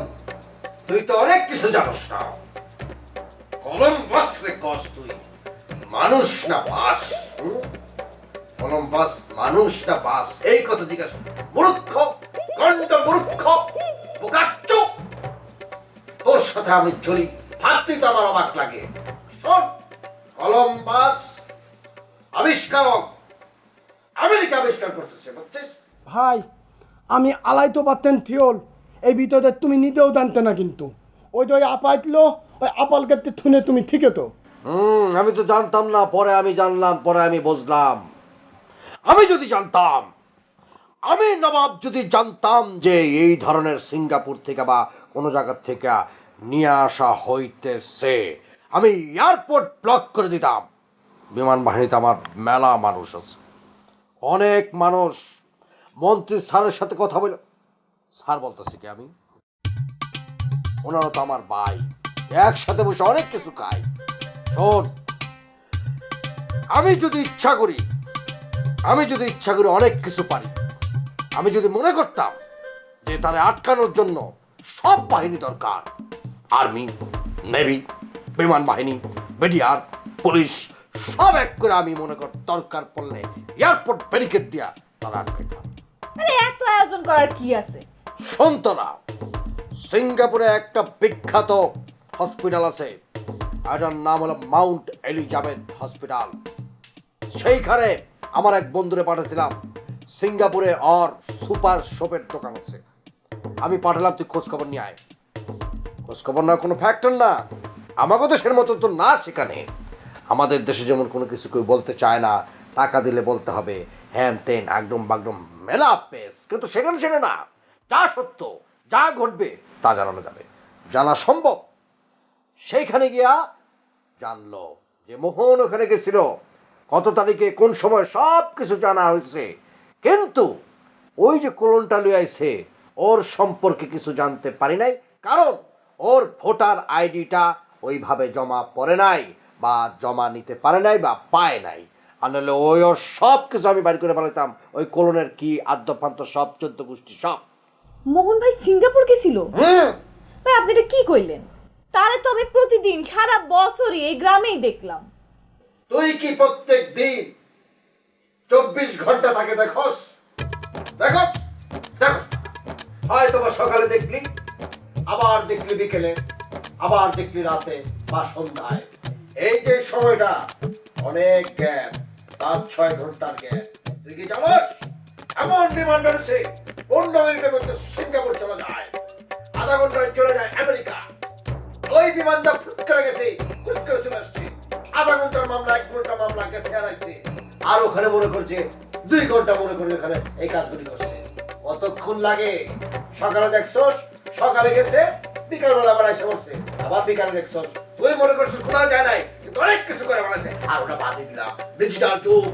তুই তো অনেক কিছু জানিস না। কলম্বাস রে কস, তুই মানুষ না বাস? কলম্বাস মানুষ না বাস, এই কথা জিজ্ঞাসা। মূর্খ, গন্ড মূর্খ, বোকাচ্চু। তোর সাথে আমি চলি, ভাবতেই তো আমার অবাক লাগে। শোন, কলম্বাস আবিষ্কারক, আমেরিকা আবিষ্কার করতেছে, বুঝছিস? ভাই, আমি আলাইতে পারতেন থিওল, এই ভিতরে তুমি নিজেও জানতে না, কিন্তু ওই যে ওই আপাইতলো, ওই আপাল ক্ষেত্রে শুনে তুমি ঠিক তো। আমি তো জানতাম না, পরে আমি জানলাম, পরে আমি বুঝলাম। আমি যদি জানতাম, আমি নবাব যদি জানতাম যে এই ধরনের সিঙ্গাপুর থেকে বা কোনো জায়গা থেকে নিয়ে আসা হইতেছে, আমি এয়ারপোর্ট ব্লক করে দিতাম। বিমান বাহিনীতে আমার মেলা মানুষ আছে, অনেক মানুষ। মন্ত্রী স্যারের সাথে কথা বলে, স্যার বলতেছি কি আমি, ওনারা তো আমার ভাই, একসাথে বসে অনেক কিছু খাই। শোন, আমি যদি ইচ্ছা করি অনেক কিছু পারি। আমি যদি মনে করতাম যে তারে আটকানোর জন্য সব বাহিনী দরকার, আর্মি, নেভি, বিমান বাহিনী, বিডিআর, পুলিশ, সব এক করে আমি মনে কর দরকার পড়লে এয়ারপোর্ট ব্যারিকেড দিয়া তারা আটকাইতাম। আরে এত আয়োজন করার কি আছে? সন্তরা, সিঙ্গাপুরে একটা বিখ্যাত হসপিটাল আছে, এটার নাম হলো মাউন্ট এলিজাবেথ হসপিটাল। সেইখানে আমার এক বন্ধুরে পাঠাছিলাম। সিঙ্গাপুরে আর সুপার শপের দোকান আছে, আমি পাঠালাম, তুই খোঁজ খবর নিয়ে আয়। খোঁজ খবর না কোনো ফ্যাক্টর না, আমাকে দেশের মতো তো না সেখানে। আমাদের দেশে যেমন কোনো কিছু কেউ বলতে চায় না, টাকা দিলে বলতে হবে, হ্যান তেন একদম বাগদম মেলা পেস, কিন্তু সেখানে সেখানে না, যা সত্য যা ঘটবে তা জানানো যাবে, জানা সম্ভব। সেইখানে গিয়া জানলো যে মোহন ওখানে গেছিল, কত তারিখে কোন সময় সব কিছু জানা হয়েছে, কিন্তু ওই যে কোলনটা লুই আইছে ওর সম্পর্কে কিছু জানতে পারি নাই, কারণ ওর ভোটার আইডিটা ওইভাবে জমা পড়ে নাই বা জমা নিতে পারে নাই বা পায় নাই, আর নাহলে ওই ওর সব কিছু আমি বাড়ি করে ফেলাতাম। ওই কলনের কি আদ্যপান্ত সব 14 গোষ্ঠী সব। মোহন ভাই সিঙ্গাপুর গেছিল? ভাই আপনি এটা কি কইলেন? তাহলে তো আমি প্রতিদিন সারা বছরই এই গ্রামেই দেখলাম। তুই কি প্রত্যেক দিন 24 ঘন্টা তাকে দেখোস? দেখোস? দেখো, হয়তো বা সকালে দেখলি, আবার দেখলি বিকেলে, আবার দেখলি রাতে বা সন্ধ্যায়। এই যে সময়টা অনেক গ্যাপ, 5-6 ঘন্টার গ্যাপ। তুই কি জানোস এমন ডিমান্ড হচ্ছে 15 মিনিটের মধ্যে সিঙ্গাপুর চলে যায়, আধা ঘন্টায় চলে যায় আমেরিকা। ওই বিমানটা ফুট করে গেছে, ফুট করে চলে আসছে, আধা ঘন্টার মামলা 1 ঘন্টা মামলা গেছে আর আসছে, আর ওখানে মনে করছে 2 ঘন্টা মনে করে ওখানে এই কাজগুলি করছে। কতক্ষণ লাগে? সকালে দেখছস সকালে গেছে, বিকালবেলা আবার এসে পড়ছে, আবার বিকালে দেখছস। তুই মনে করছিস কোথাও যায় নাই, কিন্তু অনেক কিছু করে বানাচ্ছে। আর ওটা বাদে দিলাম ডিজিটাল যুগ,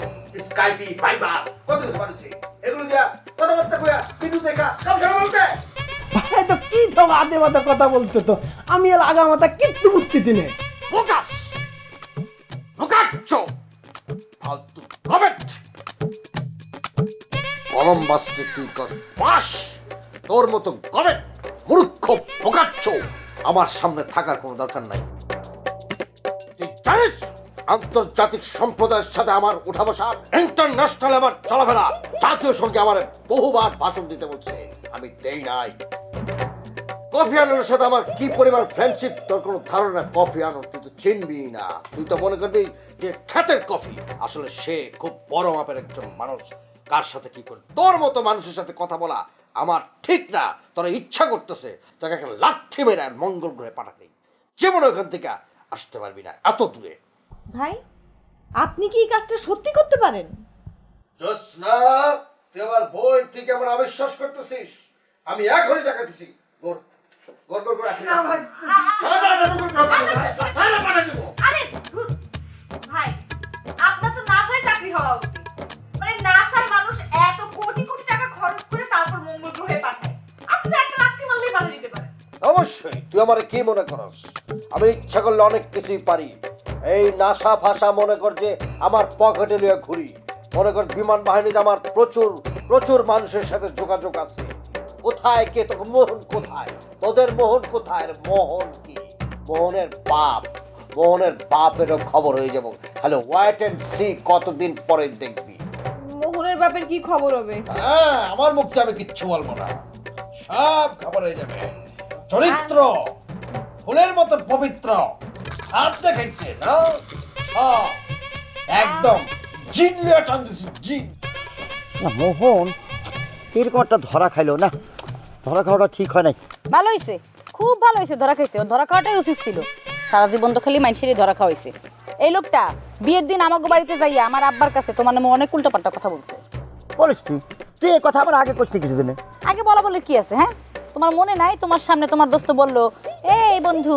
স্কাইপি, ফাইবার, কত কিছু বানাচ্ছে। এগুলো দিয়া কথাবার্তা কইয়া কিন্তু দেখা সব সময় বলতে ভাই তো কি তো আদে মাথা কথা বলতে, তো আমি এর আগা মাথা কিচ্ছু বুঝতে দিনে। ফোকাস ফোকাচ্ছো ফালতু কমেন্ট। কলম্বাসকে তুই কর পাস, তোর মতো কমেন্ট মূর্খ ফোকাচ্ছো আমার সামনে থাকার কোনো দরকার নাই। তুই জানিস আন্তর্জাতিক সম্প্রদায়ের সাথে আমার উঠা বসা, ইন্টারন্যাশনাল আমার চলাফেরা, জাতীয় সঙ্গে আমার বহুবার ভাষণ দিতে বলছে, আমি দেই নাই। কফি আনোর সাথে আমার কি পরিমাণ ফ্রেন্ডশিপ তোর কোনো ধারণা। কফি আনোর তুই তো চিনবি না, তুই তো মনে করবি যে খ্যাতের কফি, আসলে সে খুব বড় মাপের একজন মানুষ। কার সাথে কি করে তোর মতো মানুষের সাথে কথা বলা আমার ঠিক না। তোরা ইচ্ছা করতেছে তোকে একটা লাথি মেরে মঙ্গল গ্রহে পাঠাতে, যেমন ওখান থেকে আসতে পারবি না এত দূরে। ভাই আপনি কি এই কাজটা সত্যি করতে পারেন? জোসনা, তুই আমার বোন, তুই কি আমার অবিশ্বাস করতেছিস? আমি এখনই দেখাতেছি। আরে ধুর, ভাই আপনার তো নাসায় চাকরি হওয়া উচিত। মানে নাসার মানুষ এত কোটি কোটি টাকা খরচ করে তারপর মঙ্গল গ্রহে পাঠায়, আপনি একটা লাথি মারলেই পাঠিয়ে দিতে পারেন। অবশ্যই। তুই আমার কি মনে করস আমি ইচ্ছা করলে অনেক কিছুই পারি? এই নাসা ফাসা মনে কর যে আমার পকেটে নিয়ে ঘুরি। মনে কর বিমান বাহিনীতে আমার প্রচুর প্রচুর মানুষের সাথে যোগাযোগ আছে। কোথায় কে তোকে মোহন কোথায়, তোদের মোহন কোথায়? মোহন কি? মোহনের বাপ, মোহনের বাপেরও খবর হয়ে যাবো। হ্যালো, ওয়েট এন্ড সি, কতদিন পরে দেখবি। মোহনের বাপের কি খবর হবে? হ্যাঁ, আমার মুখে আমি কিচ্ছু বলবো না, সব খবর হয়ে যাবে। চরিত্র ফুলের মতো পবিত্র, সাপ দেখাইছে না? একদম জিনলিয়া টান দিছে, জিন। না মোহন এরকম একটা ধরা খাইলো না, ধরা খাওয়াটা ঠিক হয় নাই। ভালো হয়েছে, খুব ভালো হয়েছে ধরা খাইছে। ও ধরা খাওয়াটাই উচিত ছিল। সারা জীবন তো খালি মানুষেরই ধরা খাওয়াইছে। এই লোকটা বিয়ের দিন আমাকে বাড়িতে যাইয়া আমার আব্বার কাছে তোমার নামে অনেক উল্টাপাল্টা কথা বলছে। বলিস তুই এই কথা আমার আগে করতে কিছুদিনে। আগে বলা বলে কি আছে? হ্যাঁ, তোমার মনে নাই? তোমার সামনে তোমার দোস্ত বললো, এই বন্ধু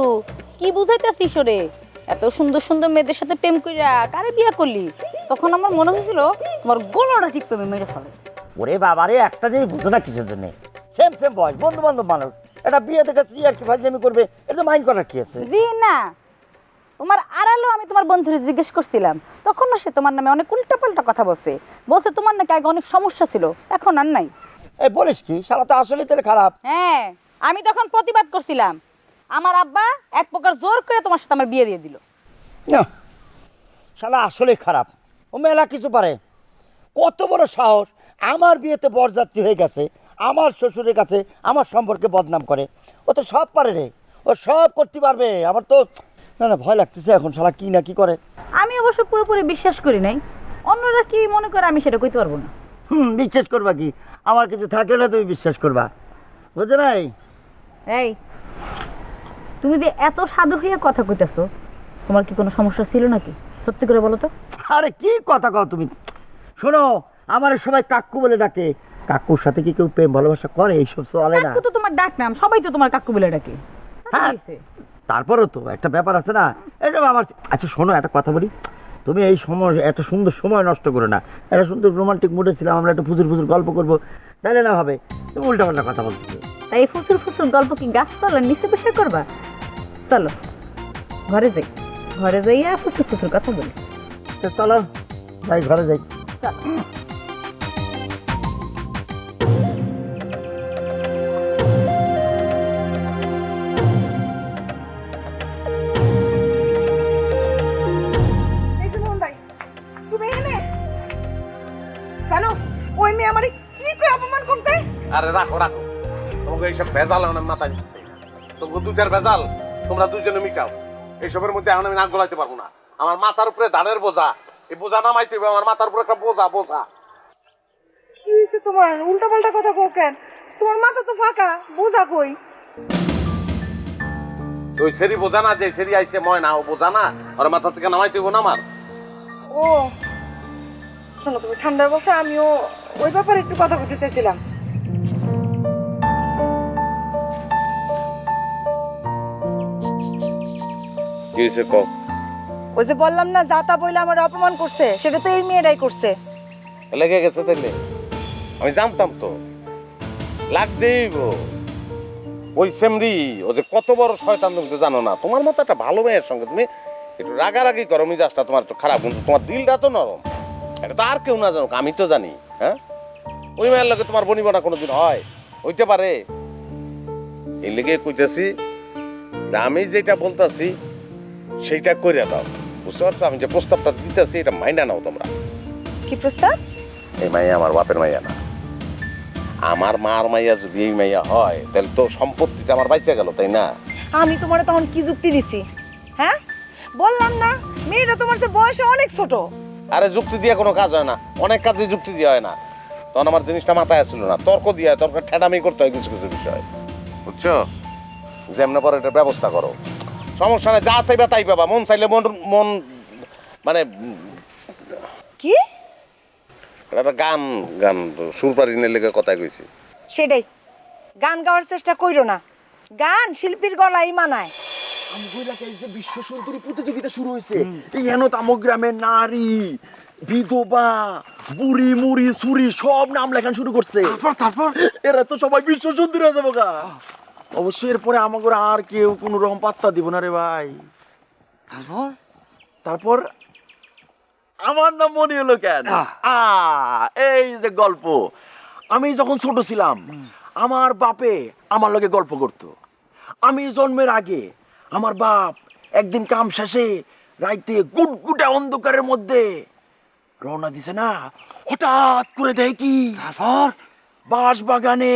কি বুঝাইতেছিস রে, এত সুন্দর সুন্দর মেয়েদের সাথে প্রেম কইরা কারে বিয়ে করলি? তখন আমার মনে হয়েছিল তোমার গলাটা ঠিক প্রেমে মেরে ফেলে। ওরে বাবারে, একটা জিনিস বুঝো না কিছুর জন্য, সেম সেম বয়স, বন্ধু বান্ধব মানুষ, এটা বিয়ে দেখেছি আর কি ফাজলামি করবে, এটা তো মাইন্ড করার কি আছে? জি না, তোমার আড়ালো আমি তোমার বন্ধুরে জিজ্ঞেস করছিলাম, তখন সে তোমার নামে অনেক উল্টাপাল্টা কথা বলছে। বলছে তোমার নাকি আগে অনেক সমস্যা ছিল, এখন আর নাই। এই বলিস কি? শালা তো আসলেই তাহলে খারাপ। হ্যাঁ, আমি তখন প্রতিবাদ করছিলাম। আমার আব্বা এক প্রকার জোর করে তোমার সাথে আমার বিয়ে দিয়ে দিল। না, শালা আসলেই খারাপ। ও মেলা কিছু পারে। কত বড় সাহস, আমার বিয়েতে বরযাত্রী হয়ে গেছে, আমার শ্বশুরের কাছে আমার সম্পর্কে বদনাম করে। ও তো সব পারে রে, ও সব করতে পারবে। আমার তো না না ভয় লাগতেছে এখন, শালা কি না কি করে। আমি অবশ্য পুরোপুরি বিশ্বাস করি নাই, অন্যরা কি মনে করে আমি সেটা কইতে পারবো না। বিশ্বাস করবা কি? আমার কিছু থাকলে না তুমি বিশ্বাস করবা, বুঝছো নাই? এই তুমি যে এত সাধু হইয়া কথা কইতেছো, তোমার কি কোনো সমস্যা ছিল নাকি? সত্যি করে বলো তো। আরে কি কথা কও তুমি? শোনো, আমার সবাই কাকু বলে ডাকে। কাকুর সাথে কি কেউ প্রেম ভালোবাসা করে? এইসব চলে না। কাকু তো তোমার ডাক নাম, সবাই তো তোমার কাকু বলে ডাকে। হ্যাঁ, তারপরেও তো একটা ব্যাপার আছে না, এসব আমার। আচ্ছা শোনো, একটা কথা বলি, তুমি এই সময় একটা সুন্দর সময় নষ্ট করো না। একটা সুন্দর রোমান্টিক মুডে ছিলাম আমরা, একটা ফুজুর ফুজুর গল্প করবো, তাহলে না হবে। তুমি উল্টাপাল্টা কথা বলছো। তাই ফুসুর ফুসুর গল্প কি গাছতলার নিচে বসে করবা? চলো ঘরে যাই, ঘরে যাইয়া ফুসুর ফুসুর কথা বলি। তো চলো যাই, ঘরে যাই। এই যে মোহন ভাই, তুমি এনে জানো ওই মেয়ে আমারে কি করে অপমান করছে? আরে রাখো রাখো, তোমাকে এইসব ভেজাল আমার মাথায় নিতে, তোমাকে দুটার ভেজাল তোমরা দুজনে মিটাও। এইসবের মধ্যে এখন আমি নাক গলাইতে পারবো না। আমার মাথার উপরে ধানের বোঝা, এই বোঝা নামাইতে হবে। আমার মাথার উপরে একটা বোঝা বোঝা। কি হয়েছে তোমার? উল্টা পাল্টা কথা কও কেন? তোমার মাথা তো ফাঁকা, বোঝা কই? ওই সেরি বোঝা না, যে সেরি আইছে ময়না, ও বোঝা না, ওর মাথা থেকে নামাইতে হইব না আমার। ও শোনো, তুমি ঠান্ডার বসে, আমিও ওই ব্যাপারে একটু কথা বলতে চাইছিলাম। কি হয়েছে কও? ওই যে বললাম না, জাতা বইলে আমার অপমান করছে, সেটা তো এই মেয়েটাই করছে। লেগে গেছে তাইলে? আমি জানতাম তো লাগবেই গো। ওই সেমরি, ও যে কত বড় শয়তান তুমি তো জানো না। তোমার মতো একটা ভালো মেয়ের সঙ্গে তুমি একটু রাগারাগি করো, মিজাজটা তোমার একটু খারাপ, কিন্তু তোমার দিলটা তো নরম। এটা তো আর কেউ না জানো, আমি তো জানি। হ্যাঁ, ওই মেয়ের লোকে তোমার বনিবনা কোনোদিন হয়? হইতে পারে? এই লেগে কইতেছি, আমি যেটা বলতেছি সেইটা কইরা দাও, বুঝতে পারছো? আমি যে প্রস্তাবটা দিতেছি এটা মাইনা নাও তোমরা। কি প্রস্তাব? এই মাইয়া আমার বাপের মাইয়া না, আমার মার মাইয়া। যদি এই মাইয়া হয় তাহলে তো সম্পত্তিটা আমার বাইচে গেল, তাই না? আমি তোমার তখন কি যুক্তি দিছি? হ্যাঁ, বললাম না মেয়েটা তোমার চেয়ে বয়সে অনেক ছোট। আরে যুক্তি দিয়ে কোনো কাজ হয় না, অনেক কাজে যুক্তি দিয়ে হয় না। তখন আমার জিনিসটা মাথায় আসছিল না, তর্ক দিয়ে তর্ক ঠেটামি করতে হয় কিছু কিছু বিষয়, বুঝছো? যেমন করে এটা ব্যবস্থা করো, সমস্যা নেই। যা চাইবা তাই পাবা, মন চাইলে মন মন মানে কি একটা গান গান সুরপারিনের লেগে কথা কইছি। সেটাই, গান গাওয়ার চেষ্টা কইরো না, গান শিল্পীর গলায় মানায়। বিশ্ব সুন্দরী প্রতিযোগিতা শুরু হয়েছে। এই হেন তামক গ্রামের নারী, বিধবা, বুড়ি, মুড়ি, সুরি সব নাম লেখান শুরু করছে। তারপর এরা তো সবাই বিশ্ব সুন্দরী হয়ে যাবো গা। অবশ্যই এরপরে আমাকে আর কেউ কোনো রকম পাত্তা দিব না রে ভাই। তারপর আমার নাম মনে হলো কেন? এই যে গল্প, আমি যখন ছোট ছিলাম আমার বাপে আমার লগে গল্প করতো। আমি জন্মের আগে আমার বাপ একদিন কাম শেষে রাইতে গুটগুটা অন্ধকারের মধ্যে রওনা দিছে না, হঠাৎ করে দেয় কি তারপর বাঁশ বাগানে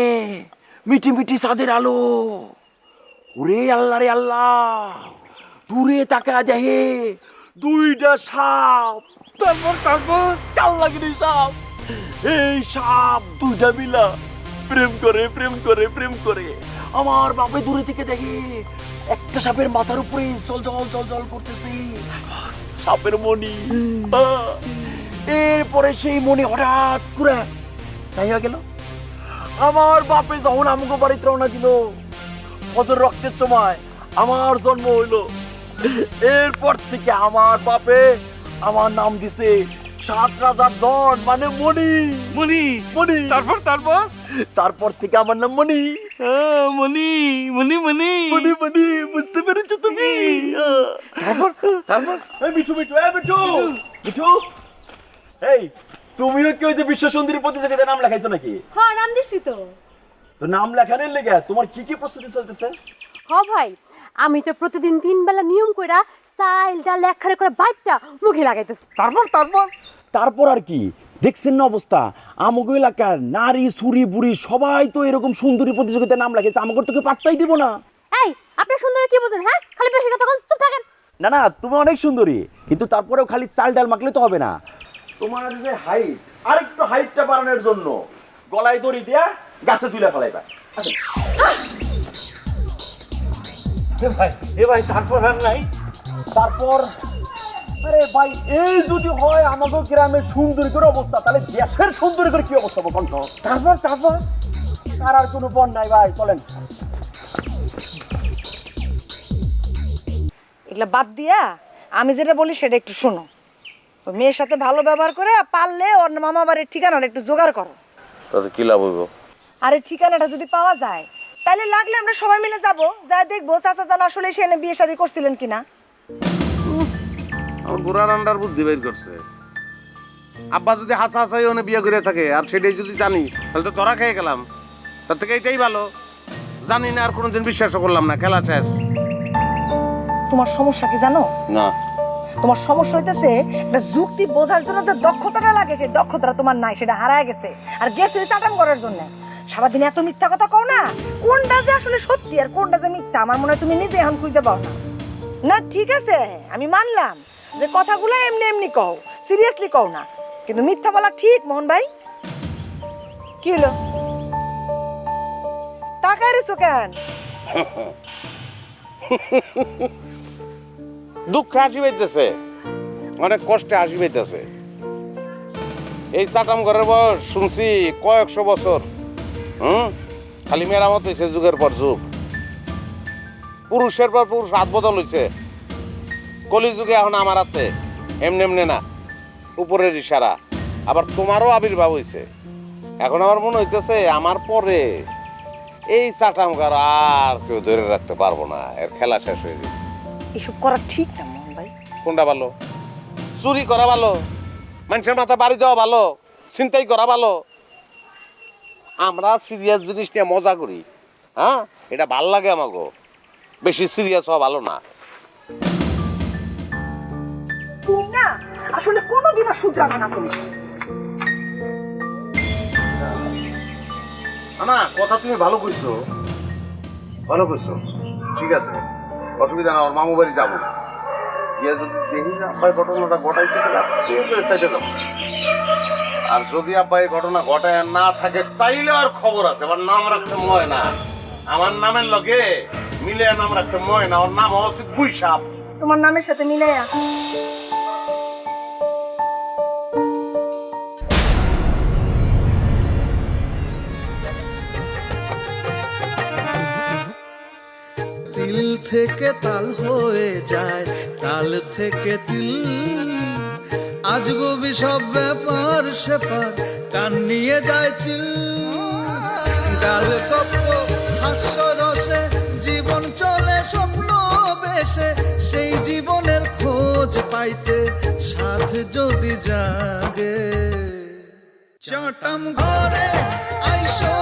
মিটি মিটি চাঁদের আলো। ওরে আল্লাহ রে আল্লাহ, দূরে তাকা দেখে দুইটা সাপ। তারপর কাল লাগে সাপ। এই সাপ দুইটা মিলা প্রেম করে। আমার বাপে দূরে থেকে দেখে একটা সাপের মাথার উপরে জল করতেছে, সাপের মণি। এরপরে সেই মণি হঠাৎ করে তাইয়া গেল। আমার বাপে যখন আমাকে বাড়িতে রওনা দিল, ফজর রক্তের সময় আমার জন্ম হইল। এরপর থেকে আমার বাপে আমার নাম দিছে সাত রাজার জন, মানে মণি। তারপর থেকে আমার নাম মণি। মণি, বুঝতে পেরেছো তুমি? তারপর মিঠু, এই তুমিও কি ওই যে বিশ্ব সুন্দরী প্রতিযোগিতায় নাম লেখাইছো নাকি? হ্যাঁ, নাম দিছি তো। তো নাম লেখানোর লেগে তোমার কি প্রস্তুতি চলতেছে? ভাই, আমি তো প্রতিদিন 3 বেলা নিয়ম কইরা চাইল ডাল একখারে করে বাইটটা মুখে লাগাইতেছি। তারপর আর কি দেখছেন না অবস্থা? আমগো এলাকার নারী, সুরি, বুড়ি সবাই তো এরকম সুন্দরী প্রতিযোগিতায় নাম লেখাইছে, আমাকে তোকে পাত্তাই দিব না। এই, আপনি সুন্দরী কি বুঝেন? হ্যাঁ, খালি বেশি কথা বলেন, চুপ থাকেন। না, তুমি অনেক সুন্দরী, কিন্তু তারপরেও খালি চাল ডাল মাখলে তো হবে না। তোমার যে হাইট, আরেকটু হাইটটা বাড়ানোর জন্য গলায় দড়ি দিয়া গাছে ঝুলে ফেলাইবা। ভাই তারপর আর নাই? তারপর আরে ভাই, এই যদি হয় আমাদের গ্রামের সুন্দরীর অবস্থা, তাহলে দেশের সুন্দরীর কি অবস্থা কণ্ঠ? তারপর তার আর কোনো বন নাই ভাই, চলেন। এগুলা বাদ দিয়া আমি যেটা বলি সেটা একটু শোনো। ওই মেয়ের সাথে ভালো ব্যবহার করে পারলে ওর মামা বাড়ির ঠিকানাটা একটু জোগাড় করো। তাতে কি লাভ হইব? আরে ঠিকানাটা যদি পাওয়া যায় তাইলে লাগলে আমরা সবাই মিলে যাব, যা দেখবো চাচা জান আসলে সেখানে বিয়ে শাদী করছিলেন কিনা। আমার গোড়ার আন্ডার বুদ্ধি বের করছে। আব্বা যদি হাসা হাসাই ওনে বিয়ে করে থাকে আর সেটাই যদি জানি তাহলে তো ধরা খেয়ে গেলাম। তার থেকে এটাই ভালো, জানি না আর কোনোদিন বিশ্বাসও করলাম না, খেলা শেষ। তোমার সমস্যা কি জানো? না তোমার সমস্যা হইতেছে একটা যুক্তি বোঝার জন্য যে দক্ষতাটা লাগে সেই দক্ষতাটা তোমার নাই, সেটা হারায় গেছে। আর গেছে চাটাম করার জন্য। সারাদিন এত মিথ্যা কথা কও না, কোনটা যে আসলে সত্যি আর কোনটা যে মিথ্যা আমার মনে হয় তুমি নিজে এখন খুঁজতে পাও না। না ঠিক আছে, আমি মানলাম যে কথাগুলো এমনি এমনি কও, সিরিয়াসলি কও না, কিন্তু মিথ্যা বলা ঠিক। মোহন ভাই কি হলো, তাকায় রয়েছো কেন? দুঃখে হাসি পাইতেছে, অনেক কষ্টে হাসি পাইতেছে। এই চাটাম ঘরের বয়স শুনছি কয়েকশো বছর। খালি মেরামত হয়েছে যুগের পর যুগ, পুরুষের পর পুরুষ হাত বদল হয়েছে। কলি যুগে এখন আমার হাতে এমনি এমনি না, উপরের ইশারা। আবার তোমারও আবির্ভাব হয়েছে। এখন আমার মনে হইতেছে আমার পরে এই চাটাম ঘর আর কেউ ধরে রাখতে পারবো না, এর খেলা শেষ হয়ে গেছে। এসব করা ঠিক না মোহন ভাই। কোনটা ভালো? চুরি করা ভালো, মানুষের মাথা বাড়ি দেওয়া ভালো, ছিনতাই করা ভালো? আমরা সিরিয়াস জিনিস নিয়ে মজা করি, হ্যাঁ, এটা ভাল লাগে আমাকে। বেশি সিরিয়াস হওয়া ভালো না। তুমি না আসলে কোনোদিনও শুধরাবে না তুমি। না, কথা তুমি ভালো কইছো, ভালো কইছো, ঠিক আছে, অসুবিধা না। ওর মামু বাড়ি যাবো, গিয়ে যদি দেখি যে আব্বাই ঘটনাটা ঘটাইতে গেলে যাবো। আর যদি আব্বাই এই ঘটনা ঘটায় না থাকে তাইলে আর খবর আছে। আমার নাম রাখছে ময়না, আমার নামের লগে মিলে নাম রাখছে ময়না, ওর নাম হচ্ছে গুইসাপ। তোমার নামের সাথে মিলাইয়া তিল থেকে তাল হয়ে যায়, তাল থেকে তিল, আজগুবি সব ব্যাপার সেপার কান নিয়ে যায় চিল। ডাল গপ্প হাস্য রসে জীবন চলে স্বপ্ন বেশে, সেই জীবনের খোঁজ পাইতে সাথ যদি জাগে, চাটাম ঘরে আইসো